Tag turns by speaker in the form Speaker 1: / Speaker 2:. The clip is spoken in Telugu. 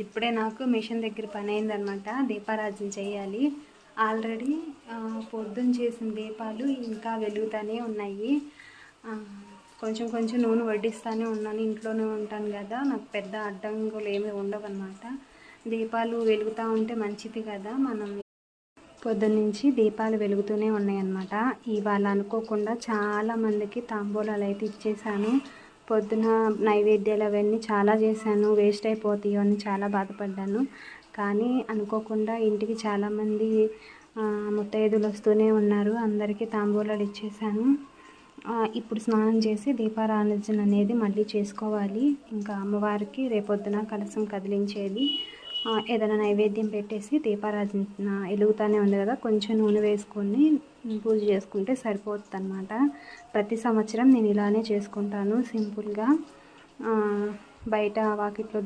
Speaker 1: ఇప్పుడే నాకు మిషన్ దగ్గర పని అయిందనమాట. దీపారాధన చేయాలి. ఆల్రెడీ పొద్దున్న చేసిన దీపాలు ఇంకా వెలుగుతూనే ఉన్నాయి. కొంచెం కొంచెం నూనె వడ్డిస్తూనే ఉన్నాను. ఇంట్లోనే ఉంటాను కదా, నాకు పెద్ద అడ్డంకులు ఏమీ ఉండవన్నమాట. దీపాలు వెలుగుతూ ఉంటే మంచిది కదా. మనం పొద్దున్నుంచి దీపాలు వెలుగుతూనే ఉన్నాయన్నమాట. ఇవాళ అనుకోకుండా చాలామందికి తాంబూలాలు అయితే ఇచ్చేసాను. పొద్దున నైవేద్యాలు అవన్నీ చాలా చేశాను, వేస్ట్ అయిపోతాయో అని చాలా బాధపడ్డాను. కానీ అనుకోకుండా ఇంటికి చాలామంది ముత్తైదులు వస్తూనే ఉన్నారు. అందరికీ తాంబూలాలు ఇచ్చేసాను. ఇప్పుడు స్నానం చేసి దీపారాధన అనేది మళ్ళీ చేసుకోవాలి. ఇంకా అమ్మవారికి రేపొద్దున కలశం కదిలించేది. ఏదైనా నైవేద్యం పెట్టేసి దీపారాధన వెలుగుతూనే ఉంది కదా, కొంచెం నూనె వేసుకొని పూజ చేసుకుంటే సరిపోతుంది అన్నమాట. ప్రతి సంవత్సరం నేను ఇలానే చేసుకుంటాను సింపుల్గా. బయట వాకిట్లో